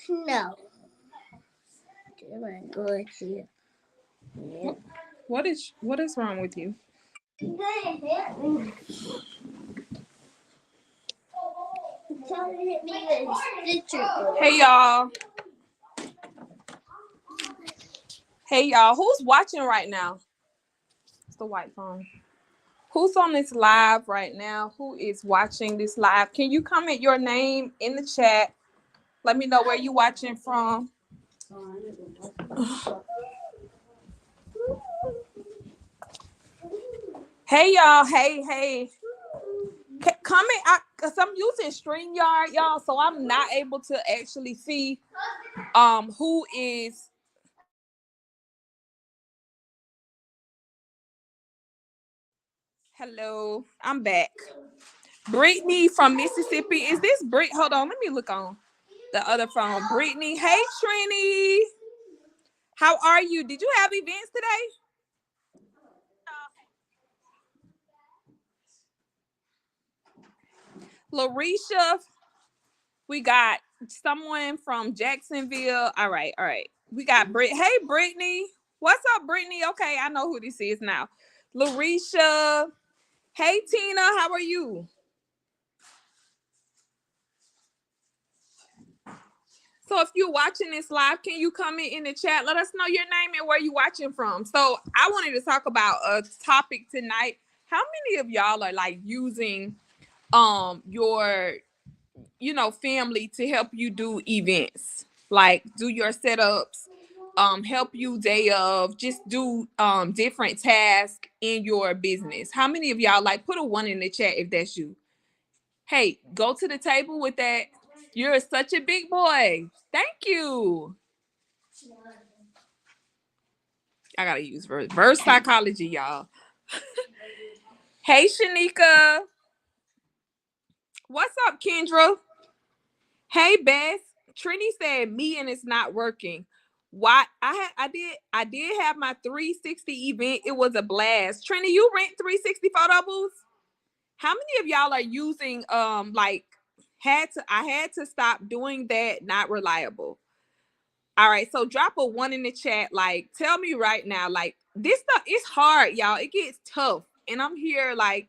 No. Good here. What is wrong with you? Hey y'all. Hey y'all. Who's watching right now? It's the white phone. Who's on this live right now? Who is watching this live? Can you comment your name in the chat? Let me know where you watching from. Hey y'all. Hey. Comment because I'm using StreamYard, y'all, so I'm not able to actually see who is. Hello, I'm back. Brittany from Mississippi. Is this Brit? Hold on, let me look on the other phone. Brittany. Hey Trini. How are you? Did you have events today? Larisha. We got someone from Jacksonville. All right. We got Brit. Hey Brittany. What's up, Brittany? Okay, I know who this is now. Larisha. Hey Tina, how are you? So if you're watching this live, can you comment in the chat? Let us know your name and where you're watching from. So I wanted to talk about a topic tonight. How many of y'all are like using your family to help you do events? Like do your setups, help you day of, just do different tasks in your business. How many of y'all like put a 1 in the chat if that's you? Hey, go to the table with that. You're such a big boy. Thank you. I gotta use reverse psychology, y'all. Hey, Shanika. What's up, Kendra? Hey, Bess. Trini said me and it's not working. Why? I did have my 360 event. It was a blast. Trini, you rent 360 photo booths? How many of y'all are using like I had to stop doing that, not reliable? All right, so drop a 1 in the chat. Like, tell me right now, like this stuff, it's hard, y'all. It gets tough. And I'm here like,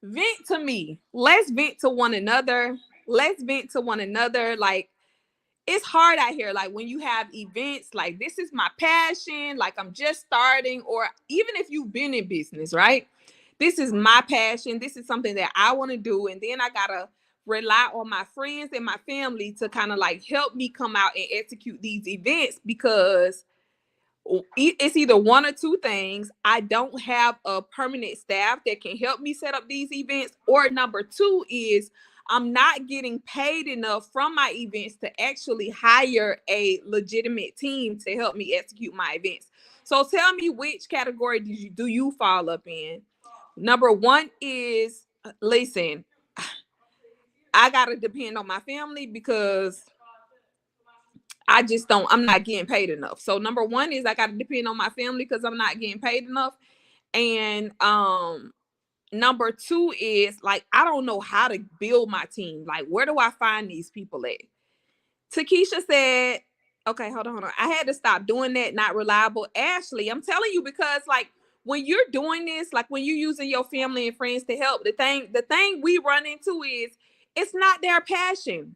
vent to me. Let's vent to one another. Let's vent to one another. Like, it's hard out here. Like when you have events, like this is my passion, like I'm just starting, or even if you've been in business, right? This is my passion. This is something that I want to do. And then I gotta rely on my friends and my family to kind of like help me come out and execute these events, because it's either one or two things. I don't have a permanent staff that can help me set up these events, or number two is I'm not getting paid enough from my events to actually hire a legitimate team to help me execute my events. So tell me, which category do you fall up in? Number one is, listen, I gotta depend on my family because I'm not getting paid enough. So number one is I got to depend on my family because I'm not getting paid enough. And number two is like, I don't know how to build my team. Like, where do I find these people at? Takesha said, okay, hold on. I had to stop doing that, not reliable. Ashley, I'm telling you, because like when you're doing this, like when you're using your family and friends to help, the thing we run into is it's not their passion.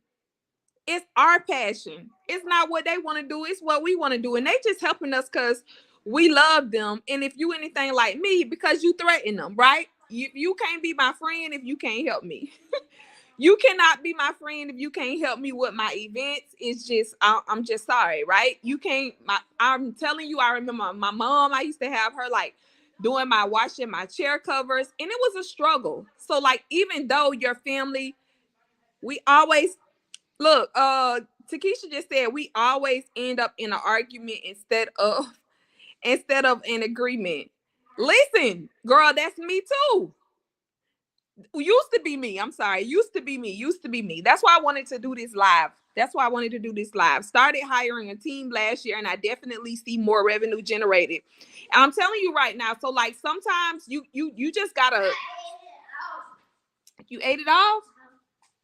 It's our passion. It's not what they want to do. It's what we want to do. And they just helping us because we love them. And if you anything like me, because you threaten them, right? You can't be my friend if you can't help me. You cannot be my friend if you can't help me with my events. It's just, I'm just sorry, right? You can't, I'm telling you, I remember my mom, I used to have her like doing my washing my chair covers, and it was a struggle. So like, even though your family, we always, look, Takesha just said we always end up in an argument instead of an agreement. Listen, girl, that's me too. Used to be me. I'm sorry. Used to be me. That's why I wanted to do this live. That's why I wanted to do this live. Started hiring a team last year, and I definitely see more revenue generated. And I'm telling you right now, so like sometimes you just gotta, you ate it off?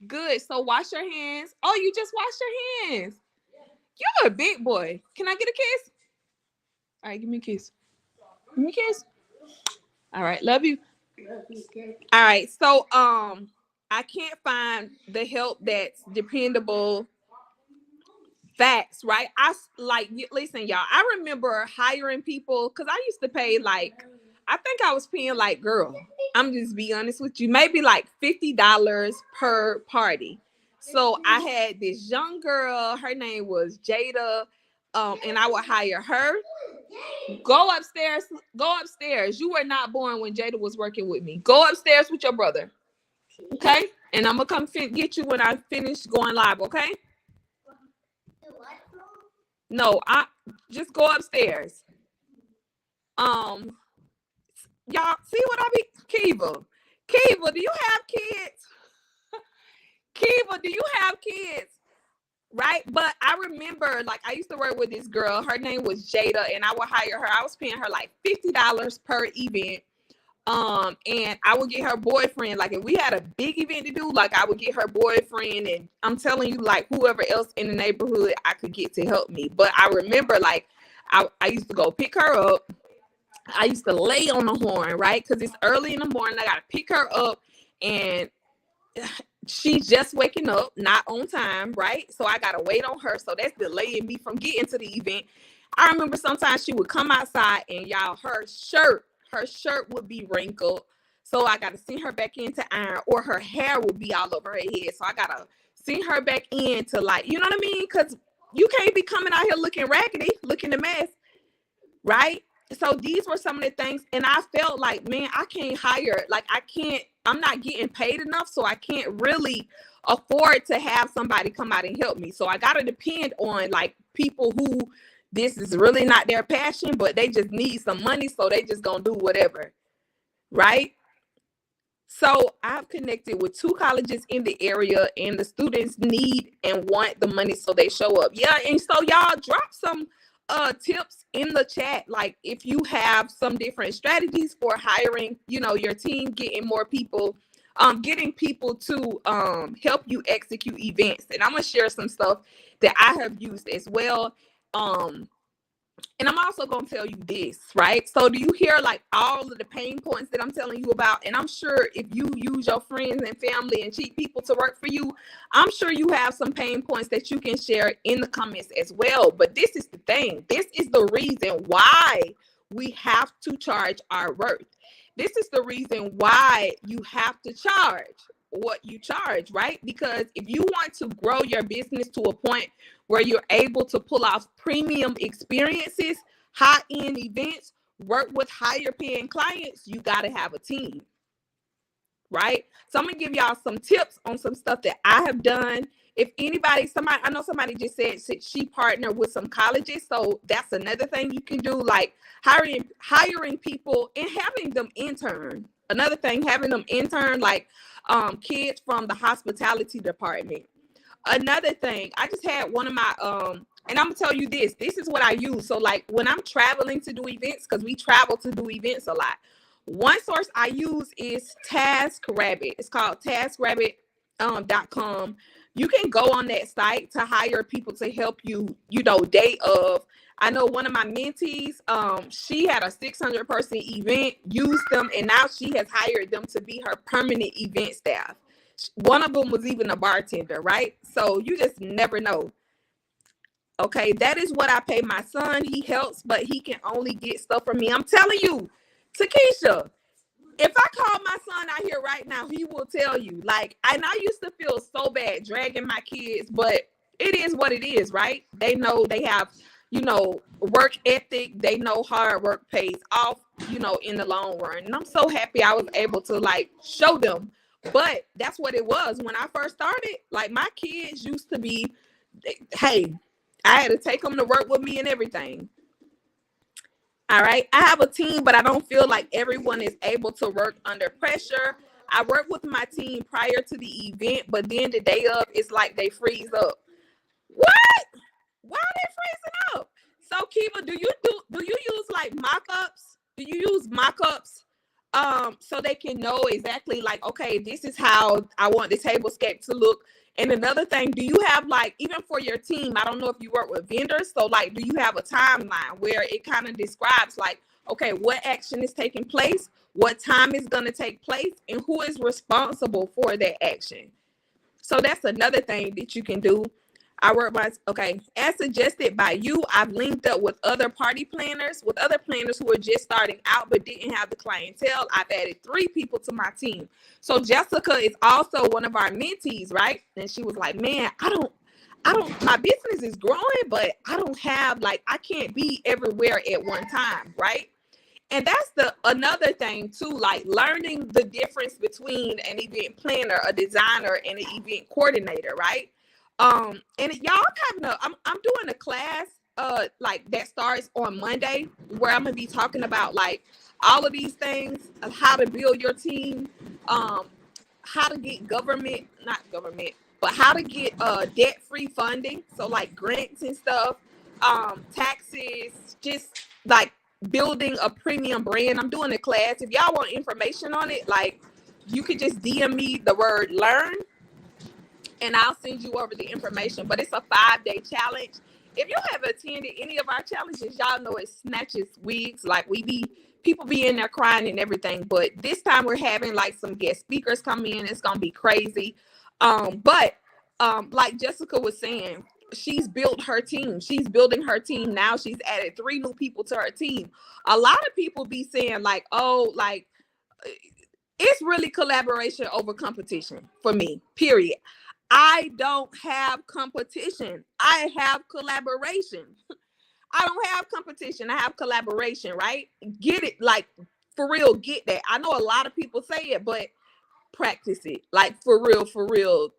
Good. So wash your hands. Oh, you just washed your hands. You're a big boy. Can I get a kiss? All right, give me a kiss. Give me a kiss. All right, love you. All right, so I can't find the help that's dependable. Facts, right? Listen, y'all. I remember hiring people because I used to pay I think I was paying girl, I'm just be honest with you, maybe like $50 per party. So I had this young girl, her name was Jada, and I would hire her. Go upstairs. You were not born when Jada was working with me. Go upstairs with your brother, okay? And I'm gonna come get you when I finish going live, okay? No, I just go upstairs. Y'all see what I mean? Kiva, do you have kids? Kiva, do you have kids? Right? But I remember, I used to work with this girl. Her name was Jada, and I would hire her. I was paying her $50 per event. And I would get her boyfriend. If we had a big event to do, I would get her boyfriend, and I'm telling you, whoever else in the neighborhood I could get to help me. But I remember, I used to go pick her up. I used to lay on the horn, right? Because it's early in the morning. I got to pick her up, and she's just waking up, not on time, right? So I got to wait on her. So that's delaying me from getting to the event. I remember sometimes she would come outside, and y'all, her shirt would be wrinkled. So I got to send her back into iron, or her hair would be all over her head. So I got to send her back in to you know what I mean? Because you can't be coming out here looking raggedy, looking a mess, right? So these were some of the things. And I felt man, I can't hire, I'm not getting paid enough. So I can't really afford to have somebody come out and help me. So I got to depend on people who this is really not their passion, but they just need some money. So they just gonna do whatever, right? So I've connected with 2 colleges in the area, and the students need and want the money, so they show up. Yeah, and so y'all drop some tips in the chat, if you have some different strategies for hiring, your team, getting more people, getting people to help you execute events. And I'm gonna share some stuff that I have used as well. And I'm also going to tell you this, right? So do you hear all of the pain points that I'm telling you about? And I'm sure if you use your friends and family and cheap people to work for you, I'm sure you have some pain points that you can share in the comments as well. But this is the thing. This is the reason why we have to charge our worth. This is the reason why you have to charge what you charge, right? Because if you want to grow your business to a point where you're able to pull off premium experiences, high-end events, work with higher paying clients, you got to have a team, right? So I'm going to give y'all some tips on some stuff that I have done. If anybody, I know somebody just said she partnered with some colleges. So that's another thing you can do, hiring people and having them intern. Another thing, having them intern, kids from the hospitality department. Another thing, I just had one of my, and I'm gonna tell you this is what I use. So when I'm traveling to do events, because we travel to do events a lot, one source I use is TaskRabbit. It's called TaskRabbit.com. You can go on that site to hire people to help you, day of. I know one of my mentees, she had a 600 person event, used them, and now she has hired them to be her permanent event staff. One of them was even a bartender, right? So you just never know. Okay, that is what I pay my son. He helps, but he can only get stuff from me. I'm telling you, Takesha, if I call my son out here right now, he will tell you, and I used to feel so bad dragging my kids, but it is what it is, right? They know they have, work ethic. They know hard work pays off, in the long run. And I'm so happy I was able to show them. But that's what it was when I first started. My kids used to be, hey, I had to take them to work with me and everything. All right. I have a team, but I don't feel like everyone is able to work under pressure. I work with my team prior to the event, but then the day of, it's they freeze up. What? Why are they freezing up? So Kiva, do you use like mock-ups? Do you use mock-ups so they can know exactly like, okay, this is how I want the tablescape to look? And another thing, do you have like, even for your team, I don't know if you work with vendors, so like, do you have a timeline where it kind of describes like, okay, what action is taking place, what time is going to take place, and who is responsible for that action? So that's another thing that you can do. I work by, okay, as suggested by you, I've linked up with other party planners, with other planners who are just starting out but didn't have the clientele. I've added 3 people to my team. So Jessica is also one of our mentees, right? And she was like, man, I don't, my business is growing, but I don't have, like, I can't be everywhere at one time, right? And that's another thing too, like learning the difference between an event planner, a designer, and an event coordinator, right? And y'all kind of, I'm doing a class like that starts on Monday, where I'm gonna be talking about like all of these things of how to build your team, how to get not government, but how to get debt-free funding, so like grants and stuff, taxes, just like building a premium brand. I'm doing a class. If y'all want information on it, like, you could just DM me the word learn and I'll send you over the information. But it's a 5-day challenge. If you have attended any of our challenges, y'all know it snatches wigs. Like, people be in there crying and everything. But this time we're having like some guest speakers come in. It's gonna be crazy. But like Jessica was saying, she's built her team. She's building her team now. She's added 3 new people to her team. A lot of people be saying like, oh, like, it's really collaboration over competition for me, period. I don't have competition. I have collaboration. I don't have competition. I have collaboration, right? Get it, like, for real, get that. I know a lot of people say it, but practice it. Like, for real,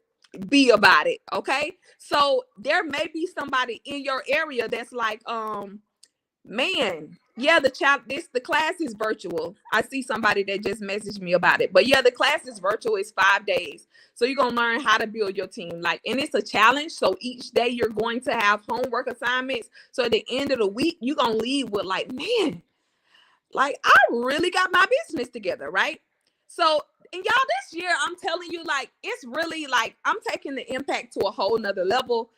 be about it, okay? So there may be somebody in your area that's like, man, yeah, the class is virtual. I see somebody that just messaged me about it. But yeah, the class is virtual. It's 5 days. So you're going to learn how to build your team. Like, and it's a challenge. So each day you're going to have homework assignments. So at the end of the week, you're going to leave with like, man, like, I really got my business together, right? So, and y'all, this year, I'm telling you, like, it's really like, I'm taking the impact to a whole nother level.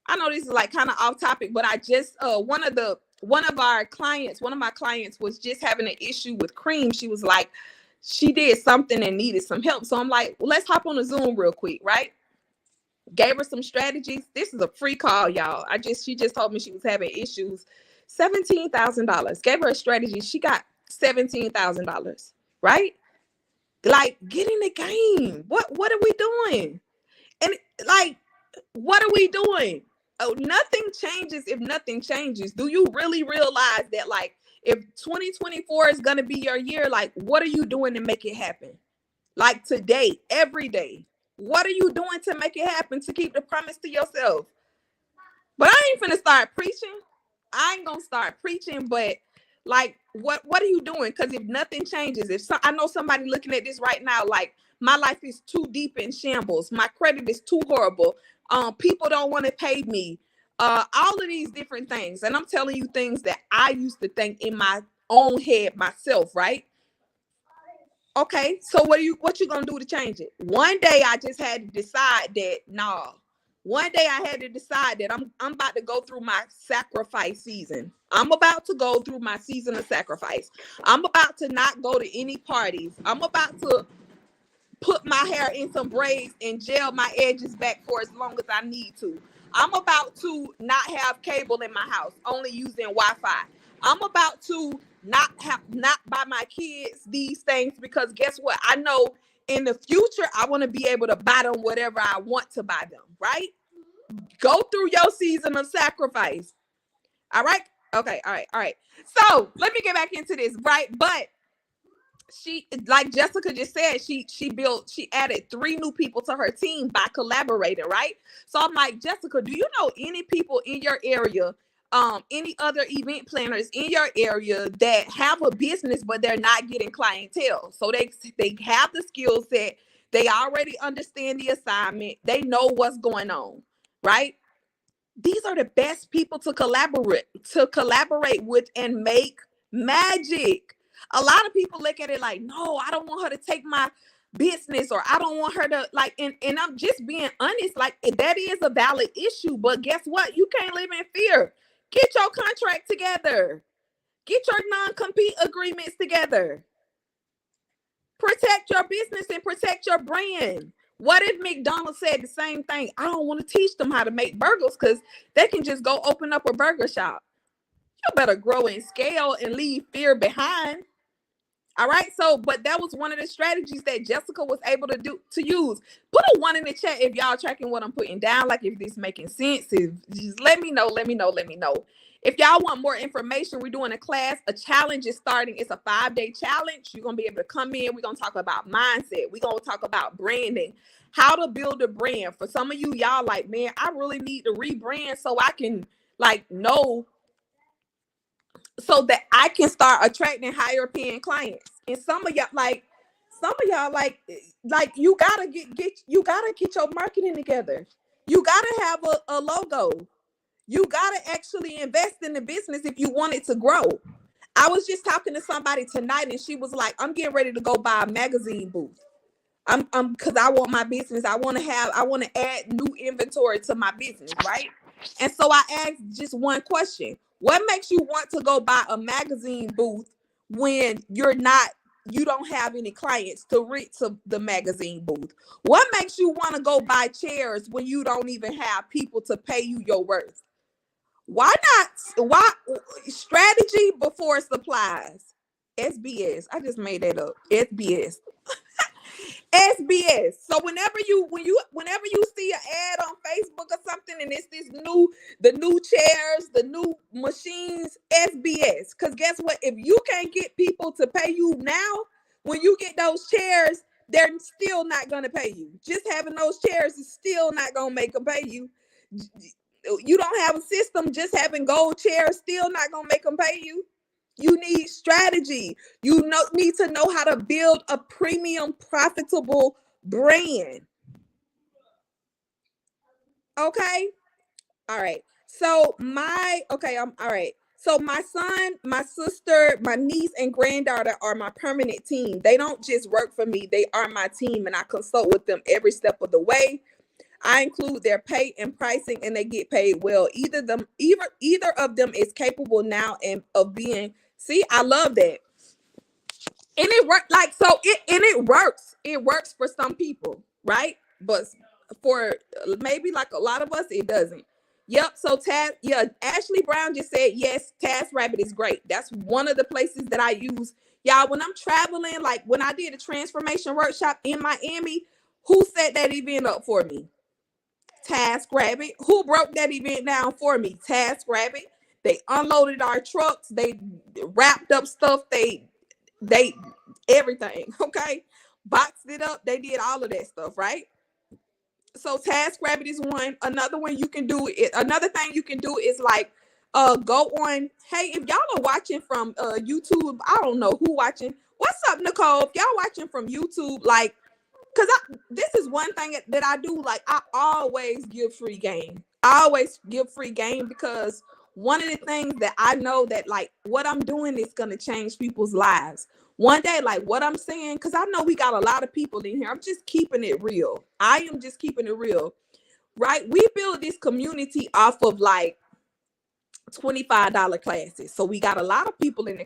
I know this is like kind of off topic, but I just, one of my clients was just having an issue with cream. She was like, she did something and needed some help. So I'm like, well, let's hop on a Zoom real quick, right? Gave her some strategies. This is a free call, y'all. She just told me she was having issues. $17,000. Gave her a strategy. She got $17,000, right? Like, get in the game. What are we doing? And like, what are we doing? Oh, nothing changes if nothing changes. Do you really realize that, like, if 2024 is going to be your year, like, what are you doing to make it happen? Like, today, every day, what are you doing to make it happen, to keep the promise to yourself? But I ain't finna start preaching. I ain't gonna start preaching, but like, what are you doing? Because if nothing changes, I know somebody looking at this right now, like, my life is too deep in shambles. My credit is too horrible. People don't want to pay me. All of these different things. And I'm telling you things that I used to think in my own head myself, right? Okay, so what you gonna do to change it? One day I just had to decide that, nah. One day I had to decide that I'm about to go through my sacrifice season. I'm about to go through my season of sacrifice. I'm about to not go to any parties. I'm about to put my hair in some braids and gel my edges back for as long as I need to. I'm about to not have cable in my house, only using Wi-Fi. I'm about to not buy my kids these things, because guess what? I know in the future, I want to be able to buy them whatever I want to buy them, right? Go through your season of sacrifice. All right? Okay, all right. So let me get back into this, right? But she, like Jessica just said, she added 3 new people to her team by collaborating, right? So I'm like, Jessica, do you know any people in your area, any other event planners in your area that have a business but they're not getting clientele? So they have the skill set, they already understand the assignment, they know what's going on, right? These are the best people to collaborate with and make magic. A lot of people look at it like, no, I don't want her to take my business, or I don't want her to like, and I'm just being honest, like that is a valid issue, but guess what? You can't live in fear. Get your contract together. Get your non-compete agreements together. Protect your business and protect your brand. What if McDonald's said the same thing? I don't want to teach them how to make burgers because they can just go open up a burger shop. You better grow and scale and leave fear behind. All right. So, but that was one of the strategies that Jessica was able to use. Put a 1 in the chat if y'all tracking what I'm putting down. Like if this making sense. If just let me know. If y'all want more information, we're doing a class. A challenge is starting. It's a 5-day challenge. You're going to be able to come in. We're going to talk about mindset. We're going to talk about branding, how to build a brand. For some of you, y'all like, man, I really need to rebrand so I can like know, so that I can start attracting higher paying clients. And some of y'all like you gotta get your marketing together. You gotta have a logo. You got to actually invest in the business if you want it to grow. I was just talking to somebody tonight and she was like, I'm getting ready to go buy a magazine booth. Because I want my business. I want to add new inventory to my business, right? And so I asked just one question. What makes you want to go buy a magazine booth when you don't have any clients to rent to the magazine booth? What makes you want to go buy chairs when you don't even have people to pay you your worth? Why strategy before supplies? SBS. I just made that up. SBS. SBS. So whenever you see an ad on Facebook or something and it's the new chairs, the new machines, SBS. Because guess what? If you can't get people to pay you now, when you get those chairs, they're still not going to pay you. Just having those chairs is still not going to make them pay you. You don't have a system, just having gold chairs still not gonna make them pay you. You need strategy. You need to know how to build a premium, profitable brand. Okay. All right. So all right. So my son, my sister, my niece, and granddaughter are my permanent team. They don't just work for me, they are my team, and I consult with them every step of the way. I include their pay and pricing, and they get paid well. Either of them is capable now and of being. See, I love that, and it works. It works. It works for some people, right? But for maybe like a lot of us, it doesn't. Yep. So Ashley Brown just said yes. TaskRabbit is great. That's one of the places that I use, y'all. When I'm traveling, like when I did a transformation workshop in Miami, who set that event up for me? TaskRabbit. Who broke that event down for me? TaskRabbit. They unloaded our trucks. They wrapped up stuff. They everything. Okay, boxed it up. They did all of that stuff, right? So TaskRabbit is one. Another thing you can do is like go on. Hey, if y'all are watching from YouTube, I don't know who watching. What's up, Nicole? If y'all watching from YouTube, like, because this is one thing that I do. Like, I always give free game. I always give free game because one of the things that I know that like what I'm doing is going to change people's lives. One day, like what I'm saying, because I know we got a lot of people in here. I'm just keeping it real. I am just keeping it real, right? We build this community off of like $25 classes. So we got a lot of people in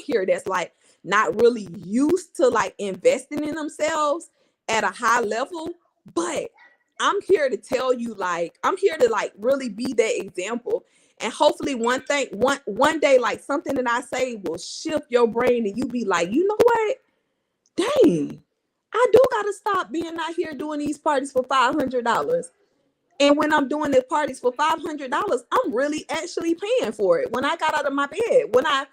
here that's like not really used to like investing in themselves at a high level. But I'm here to tell you, like, I'm here to like really be that example. And hopefully one day, like something that I say will shift your brain and you be like, you know what? Dang, I do got to stop being out here doing these parties for $500. And when I'm doing the parties for $500, I'm really actually paying for it. When I got out of my bed, when I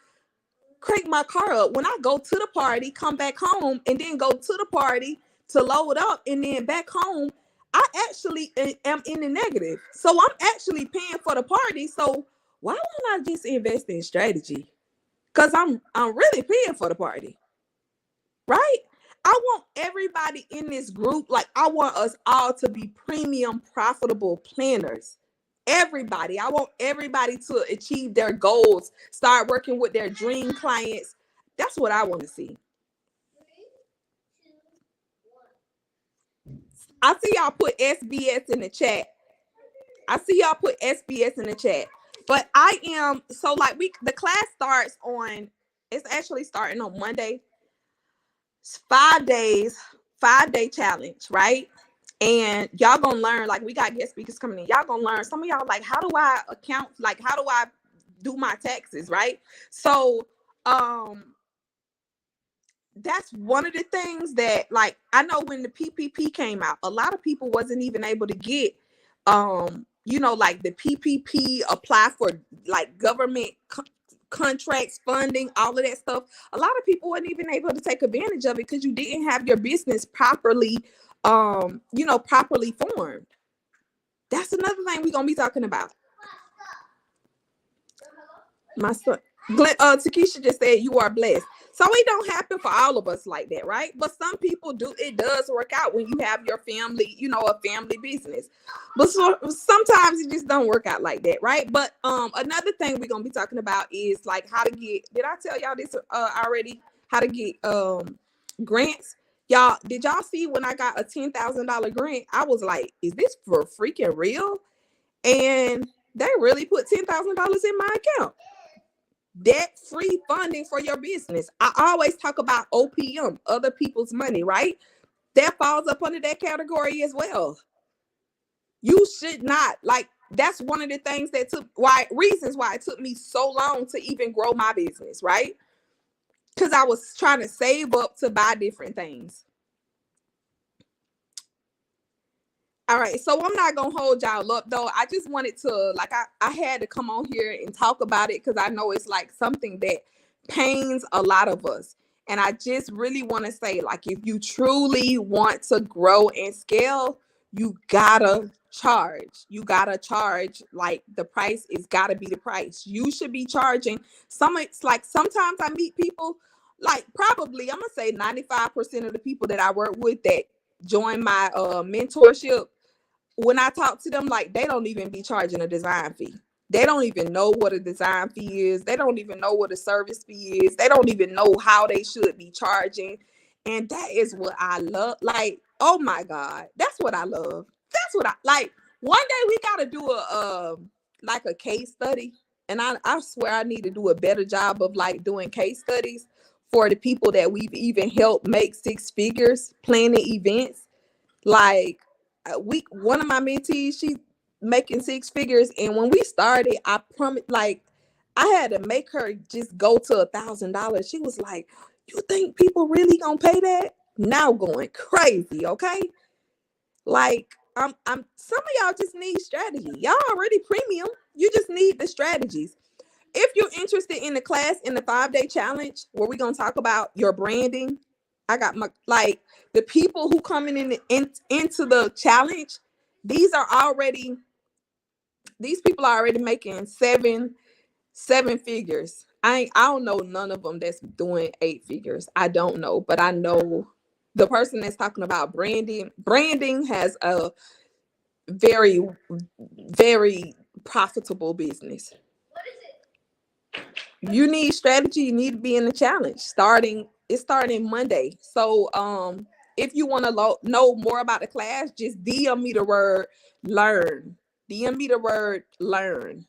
crank my car up, when I go to the party, come back home, and then go to the party to load up, and then back home, I actually am in the negative. So I'm actually paying for the party. So why won't I just invest in strategy? Because I'm really paying for the party, right? I want everybody in this group, like I want us all to be premium, profitable planners. everybody. I want everybody to achieve their goals, start working with their dream clients. That's what I want to see. I see y'all put SBS in the chat. But I am so like the class starts on, it's actually starting on Monday. It's 5 days, 5-day challenge, right? And y'all gonna learn, like we got guest speakers coming in. Y'all gonna learn. Some of y'all like, how do I account? Like, how do I do my taxes, right? So that's one of the things that, like, I know when the PPP came out, a lot of people wasn't even able to get like the PPP, apply for like government contracts, funding, all of that stuff. A lot of people weren't even able to take advantage of it because you didn't have your business properly properly formed. That's another thing we're gonna be talking about. My son Takesha just said you are blessed. So it don't happen for all of us like that, right? But some people do. It does work out when you have your family, a family business. But sometimes it just don't work out like that, right? But another thing we're gonna be talking about is like how to get. Did I tell y'all this already? How to get grants? Y'all, did y'all see when I got a $10,000 grant? I was like, is this for freaking real? And they really put $10,000 in my account. Debt-free funding for your business. I always talk about OPM, other people's money, right? That falls up under that category as well. You should not, like, that's one of the things that reasons why it took me so long to even grow my business, right? Because I was trying to save up to buy different things. All right, so I'm not gonna hold y'all up though. I just wanted to, like, I had to come on here and talk about it because I know it's like something that pains a lot of us. And I just really want to say, like, if you truly want to grow and scale, you gotta charge. Like, the price is gotta be the price. You should be charging. It's like sometimes I meet people, like, probably I'm gonna say 95% of the people that I work with that join my mentorship, when I talk to them, like, they don't even be charging a design fee. They don't even know what a design fee is. They don't even know what a service fee is. They don't even know how they should be charging. And that is what I love. Like, oh my God, that's what I love. That's what I like. One day we got to do a case study. And I swear I need to do a better job of like doing case studies for the people that we've even helped make 6 figures planning events. Like, one of my mentees, she's making 6 figures, and when we started, I promise, like, I had to make her just go to $1,000. She was like, "You think people really gonna pay that?" Now going crazy, okay? Like, some of y'all just need strategy. Y'all already premium. You just need the strategies. If you're interested in the class, in the 5-day challenge, where we're gonna talk about your branding, I got my, like, the people who coming into the challenge, these people are already making seven figures. I don't know none of them that's doing 8 figures. I don't know, but I know the person that's talking about branding. Branding has a very, very profitable business. You need strategy. You need to be in the challenge. It's starting Monday. So if you want to know more about the class, just DM me the word learn. DM me the word learn.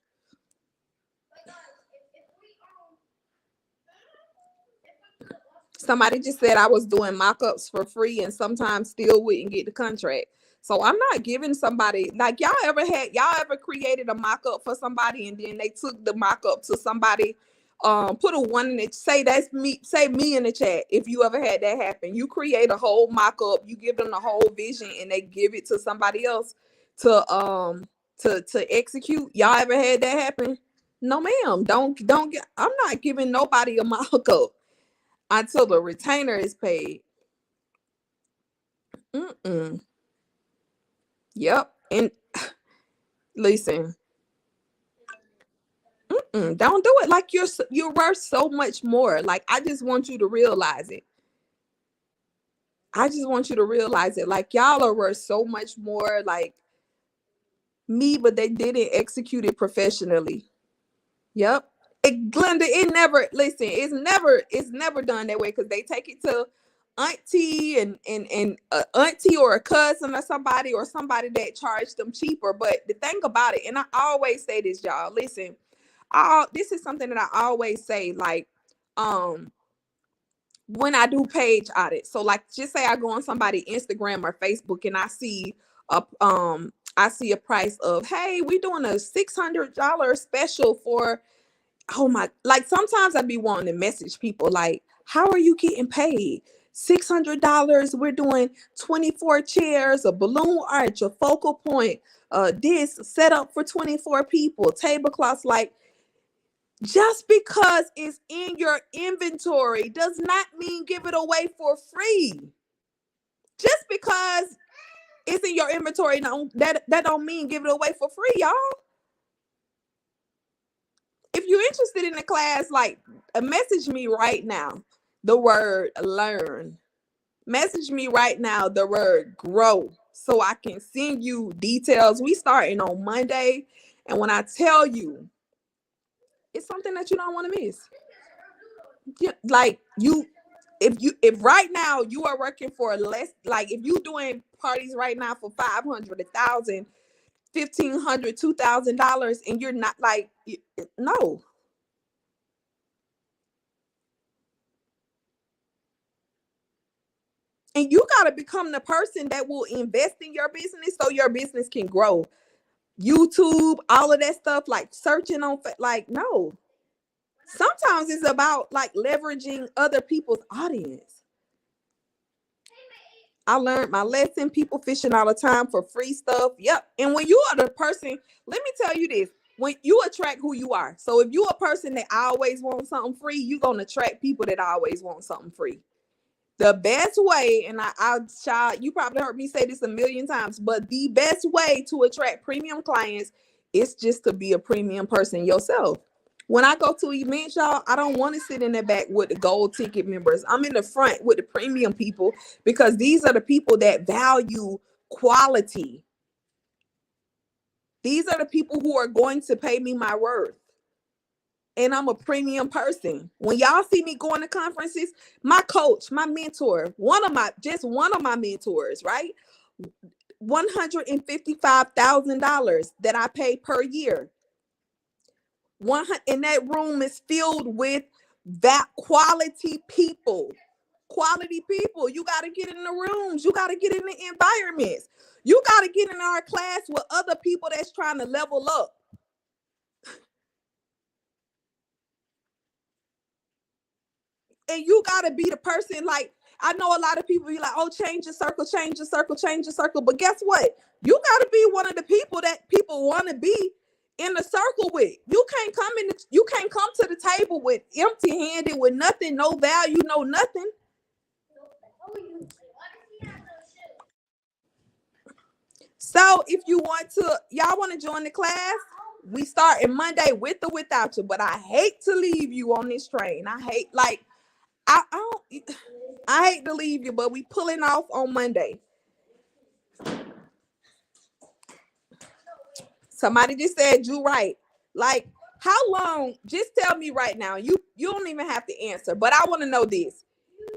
Somebody just said I was doing mock-ups for free and sometimes still wouldn't get the contract. So I'm not giving somebody, like, y'all ever created a mock-up for somebody and then they took the mock-up to somebody, put a 1 in it, say that's me, say me in the chat if you ever had that happen. You create a whole mock-up, you give them the whole vision and they give it to somebody else to execute. Y'all ever had that happen? No, ma'am. Don't get, I'm not giving nobody a mock-up until the retainer is paid. Yep. And listen, don't do it. Like, you're worth so much more. Like, I just want you to realize it. Like, y'all are worth so much more. Like, Me, but they didn't execute it professionally. Yep. Glenda, it never listen, it's never done that way because they take it to auntie and auntie or a cousin or somebody that charged them cheaper. But the thing about it, and I always say this, y'all, listen, this is something that I always say, like, when I do page audit. So like, just say I go on somebody Instagram or Facebook and I see a price of, hey, we doing a $600 special for, oh my, like sometimes I'd be wanting to message people like, how are you getting paid? $600. We're doing 24 chairs, a balloon arch, a focal point, this set up for 24 people, tablecloths. Like, just because it's in your inventory does not mean give it away for free. Just because it's in your inventory, that don't mean give it away for free, y'all. If you're interested in the class, like, message me right now the word learn. Message me right now the word grow so I can send you details. We starting on Monday, and when I tell you, it's something that you don't want to miss. Like, if right now you are working for less, like if you doing parties right now for 500, 1,000, $1,500, $2,000, and you're not, like, no. And you got to become the person that will invest in your business so your business can grow. YouTube, all of that stuff, like searching on, like, no. Sometimes it's about like leveraging other people's audience. I learned my lesson. People fishing all the time for free stuff. Yep. And when you are the person, let me tell you this, when you attract who you are. So if you're a person that always wants something free, you're going to attract people that always want something free. The best way, and you probably heard me say this a million times, but the best way to attract premium clients is just to be a premium person yourself. When I go to events, y'all, I don't want to sit in the back with the gold ticket members. I'm in the front with the premium people because these are the people that value quality. These are the people who are going to pay me my worth. And I'm a premium person. When y'all see me going to conferences, my coach, my mentor, one of my mentors, right? $155,000 that I pay per year. And that room is filled with that quality people. Quality people. You got to get in the rooms. You got to get in the environments. You got to get in our class with other people that's trying to level up. And you got to be the person, like, I know a lot of people be like, oh, change your circle, change your circle, change your circle. But guess what? You got to be one of the people that people want to be in the circle with. You can't come to the table with empty-handed, with nothing, no value, no nothing. So if y'all want to join the class, we start in Monday with or without you. But I hate to leave you on this train. I hate to leave you, but we pulling off on Monday. Somebody just said you right. Like, how long? Just tell me right now. You don't even have to answer, but I want to know this.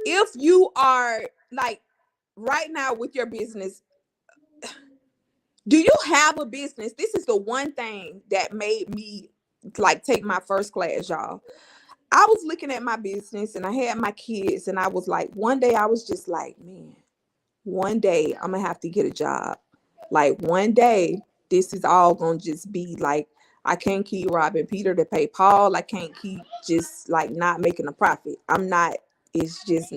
If you are, like, right now with your business, do you have a business? This is the one thing that made me, like, take my first class, y'all. I was looking at my business and I had my kids, and I was like, one day I was just like, man, one day I'm gonna have to get a job. Like, one day this is all gonna just be like, I can't keep robbing Peter to pay Paul. I can't keep just like not making a profit. It's just,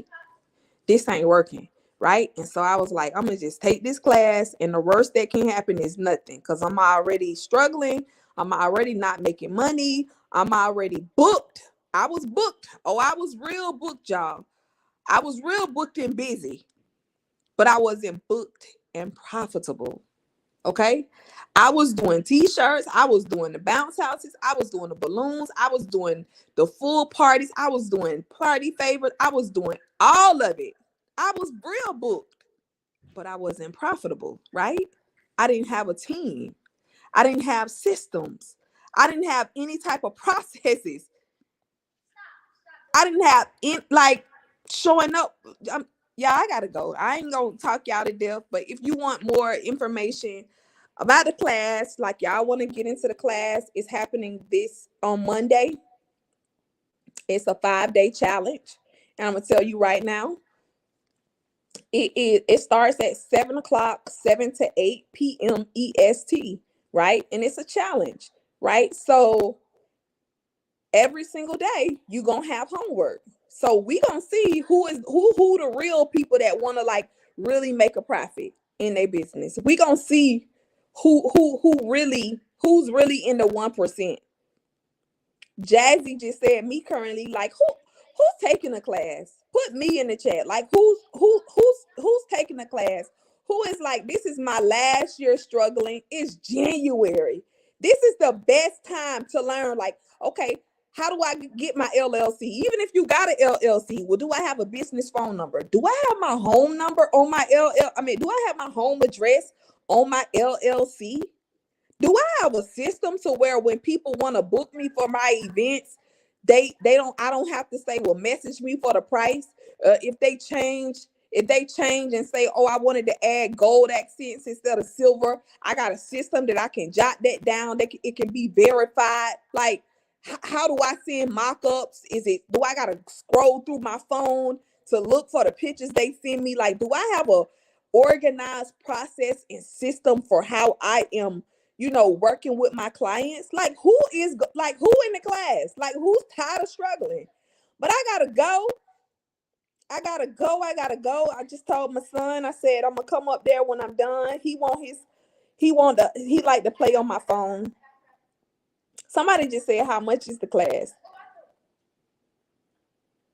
this ain't working. Right. And so I was like, I'm gonna just take this class, and the worst that can happen is nothing, because I'm already struggling. I'm already not making money. I'm already booked. I was booked. Oh, I was real booked, y'all. I was real booked and busy, but I wasn't booked and profitable. Okay. I was doing t-shirts. I was doing the bounce houses. I was doing the balloons. I was doing the full parties. I was doing party favors. I was doing all of it. I was real booked, but I wasn't profitable, right? I didn't have a team. I didn't have systems. I didn't have any type of processes. I didn't have like showing up. Yeah, I gotta go. I ain't gonna talk y'all to death, but if you want more information about the class, like y'all want to get into the class, it's happening this on Monday. It's a 5-day challenge, and I'm gonna tell you right now, it starts at 7 o'clock, 7 to 8 p.m. EST, right? And it's a challenge, right? So every single day you're gonna have homework. So we gonna see who the real people that want to like really make a profit in their business. We gonna see who's really in the 1%. Jazzy just said me currently. Like who's taking a class? Put me in the chat. Like who's taking a class? Who is like, this is my last year struggling. It's January. This is the best time to learn. Like, okay, how do I get my LLC? Even if you got an LLC, well, do I have a business phone number? Do I have my home number on my do I have my home address on my LLC? Do I have a system to where when people want to book me for my events, I don't have to say, well, message me for the price. If they change and say, oh, I wanted to add gold accents instead of silver, I got a system that I can jot that down. It can be verified. Like, how do I send mock-ups? Do I gotta scroll through my phone to look for the pictures they send me? Like, do I have a organized process and system for how I am, working with my clients? Like, who in the class? Like, who's tired of struggling? But I gotta go. I just told my son, I said, I'm gonna come up there when I'm done. He like to play on my phone. Somebody just said, how much is the class?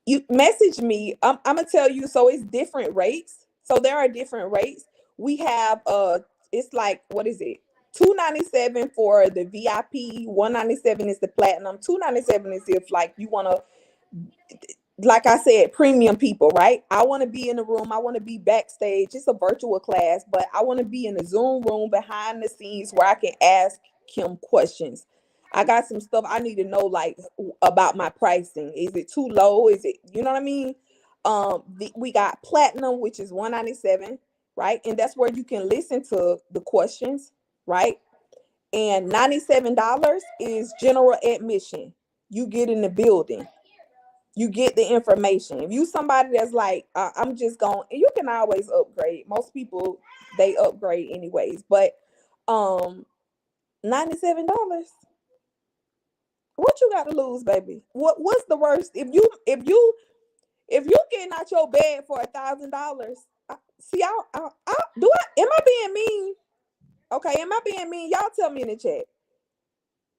You message me. I'm gonna tell you. So it's different rates. So there are different rates. We have it's like, what is it? $297 for the VIP. $197 is the platinum. $297 is if like you want to, like I said, premium people, right? I want to be in the room. I want to be backstage. It's a virtual class, but I want to be in the Zoom room behind the scenes where I can ask him questions. I got some stuff I need to know, like about my pricing. Is it too low? Is it, you know what I mean? We got platinum, which is $197, right? And that's where you can listen to the questions, right? And $97 is general admission. You get in the building. You get the information. If you somebody that's like, I'm just going, you can always upgrade. Most people, they upgrade anyways. But $97. What you got to lose, baby? What's the worst? If you getting out your bed for $1,000, see, am I being mean? Okay, am I being mean? Y'all tell me in the chat,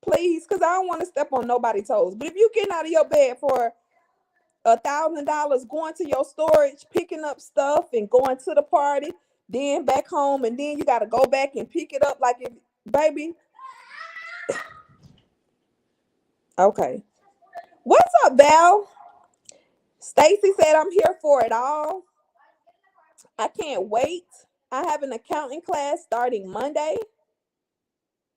please, because I don't want to step on nobody's toes. But if you getting out of your bed for $1,000, going to your storage, picking up stuff and going to the party, then back home, and then you got to go back and pick it up, like, if, baby. Okay. What's up, Val? Stacy said, I'm here for it all. I can't wait. I have an accounting class starting Monday.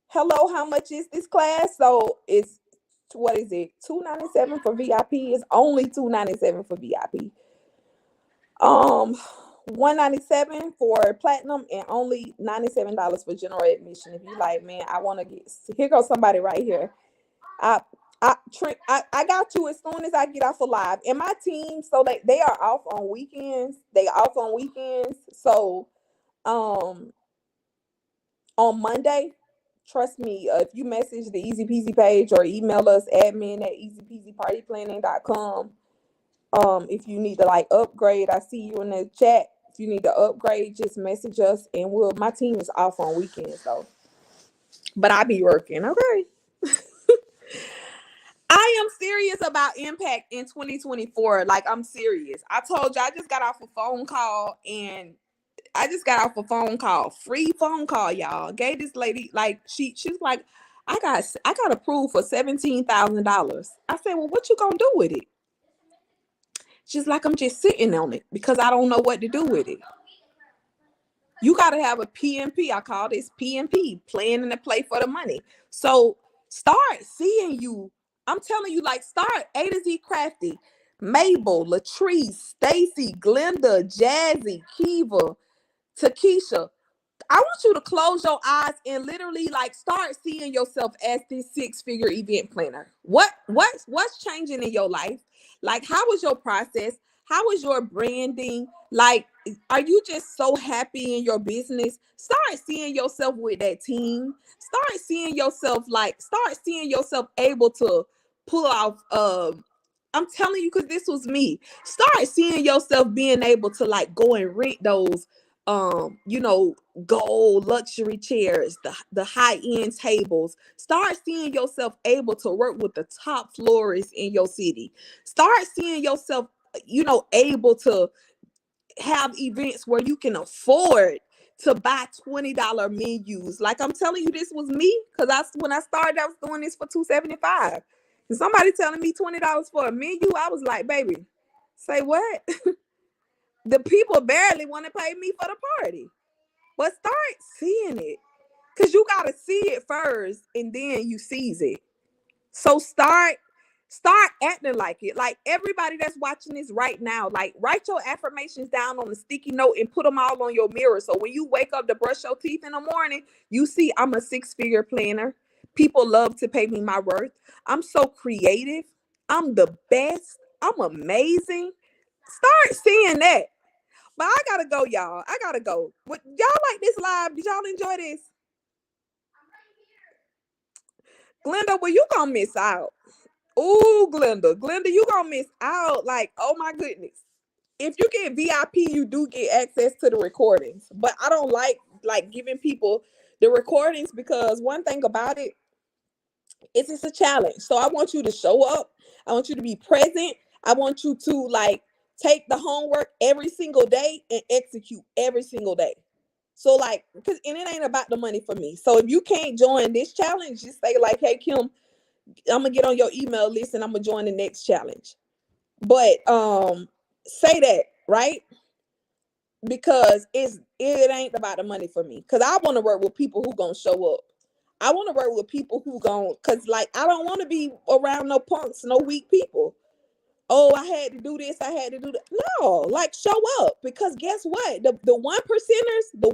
Hello, how much is this class? So it's, what is it? $297 for VIP. It's only $297 for VIP. $197 for platinum and only $97 for general admission. If you like, man, I want to get, here goes somebody right here. I got you as soon as I get off of live. And my team, so they are off on weekends. So on Monday, trust me, if you message the Easy Peasy page or email us admin@easypeasypartyplanning.com, if you need to like upgrade, I see you in the chat. If you need to upgrade, just message us, and my team is off on weekends though. But I be working, okay? I am serious about impact in 2024. Like, I'm serious. I told you, I just got off a phone call, free phone call, y'all. Gave this lady, like, she's like, I got approved for $17,000. I said, well, what you gonna do with it? She's like, I'm just sitting on it because I don't know what to do with it. You got to have a PMP. I call this PMP, planning to play for the money. So start seeing you. I'm telling you, like, start A to Z Crafty, Mabel, Latrice, Stacy, Glenda, Jazzy, Kiva, Takesha. I want you to close your eyes and literally like start seeing yourself as this six-figure event planner. What's changing in your life? Like, how was your process? How was your branding? Like, are you just so happy in your business? Start seeing yourself with that team. Start seeing yourself able to pull off I'm telling you, because this was me. Start seeing yourself being able to like go and rent those you know, gold luxury chairs, the high-end tables. Start seeing yourself able to work with the top florists in your city. Start seeing yourself, you know, able to have events where you can afford to buy $20 menus. Like, I'm telling you, this was me, because when I started, I was doing this for $275. And somebody telling me $20 for a menu, I was like, baby, say what? The people barely want to pay me for the party. But start seeing it, because you got to see it first and then you seize it. So start acting like it. Like, everybody that's watching this right now, like, write your affirmations down on a sticky note and put them all on your mirror. So when you wake up to brush your teeth in the morning, you see, I'm a six-figure planner. People love to pay me my worth. I'm so creative. I'm the best. I'm amazing. Start seeing that. But I gotta go, y'all. I gotta go. What y'all like this live? Did y'all enjoy this? Glenda, well, you gonna miss out. Ooh, Glenda, you gonna miss out. Like, oh my goodness. If you get VIP, you do get access to the recordings. But I don't like giving people the recordings, because one thing about it is it's a challenge. So I want you to show up. I want you to be present. I want you to like take the homework every single day and execute every single day. So like, because and it ain't about the money for me. So if you can't join this challenge, just say like, hey Kim, I'm gonna get on your email list and I'm gonna join the next challenge. But say that, right? Because it ain't about the money for me. Because I want to work with people who gonna show up. I want to work with people who gonna, because like, I don't want to be around no punks, no weak people. Oh, I had to do this, I had to do that. No, like, show up, because guess what? The one percenters,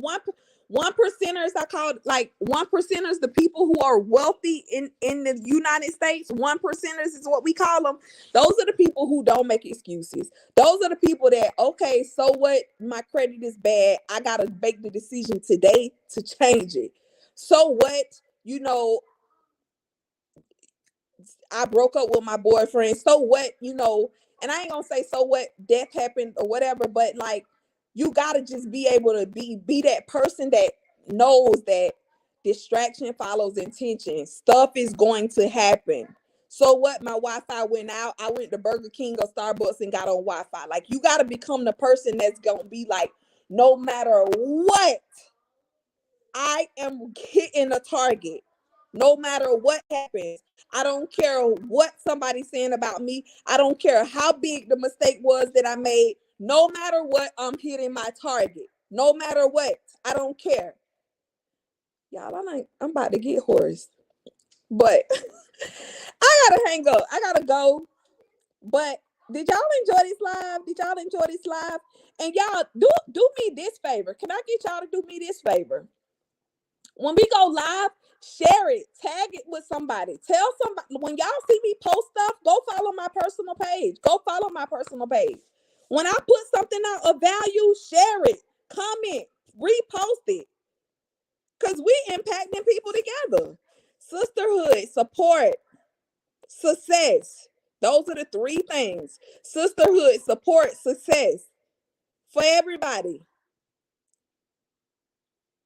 one percenters, I call like one percenters, the people who are wealthy in the United States. One percenters is what we call them. Those are the people who don't make excuses. Those are the people that, okay, so what? My credit is bad. I gotta make the decision today to change it. So what? You know, I broke up with my boyfriend. So what, you know, and I ain't gonna say so what, death happened or whatever, but like, you gotta just be able to be that person that knows that distraction follows intention. Stuff is going to happen. So what, my Wi-Fi went out. I went to Burger King or Starbucks and got on Wi-Fi. Like, you gotta become the person that's gonna be like, no matter what, I am hitting a target. No matter what happens, I don't care what somebody's saying about me. I don't care how big the mistake was that I made. No matter what, I'm hitting my target. No matter what, I don't care. Y'all, I'm about to get hoarse. But I gotta hang up. I gotta go. But did y'all enjoy this live? Did y'all enjoy this live? And y'all, do me this favor. Can I get y'all to do me this favor? When we go live, share it, tag it with somebody. Tell somebody, when y'all see me post stuff, go follow my personal page. Go follow my personal page. When I put something out of value, share it, comment, repost it. Because we impacting people together. Sisterhood, support, success. Those are the three things. Sisterhood, support, success. For everybody.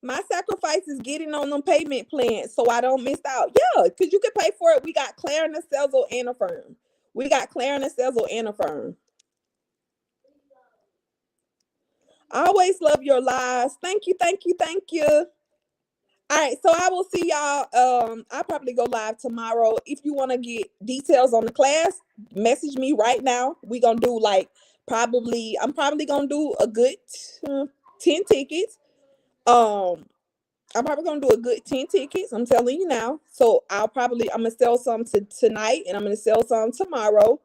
My sacrifice is getting on them payment plans so I don't miss out. Yeah, because you can pay for it. We got Clarence, Sezzle, and Affirm. We got Clarence, Sezzle, and Affirm. I always love your lives. Thank you, thank you, thank you. All right, so I will see y'all. I'll probably go live tomorrow. If you want to get details on the class, message me right now. We're going to do I'm probably going to do a good 10 tickets. I'm probably gonna do a good 10 tickets. I'm telling you now. So I'm gonna sell some tonight, and I'm gonna sell some tomorrow.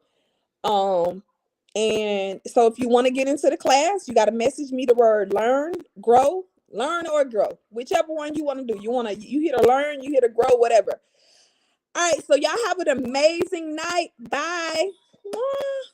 And so if you want to get into the class, you got to message me the word learn or grow, whichever one you want to do. You hit a learn, you hit a grow, whatever. All right, so y'all have an amazing night. Bye. Mwah.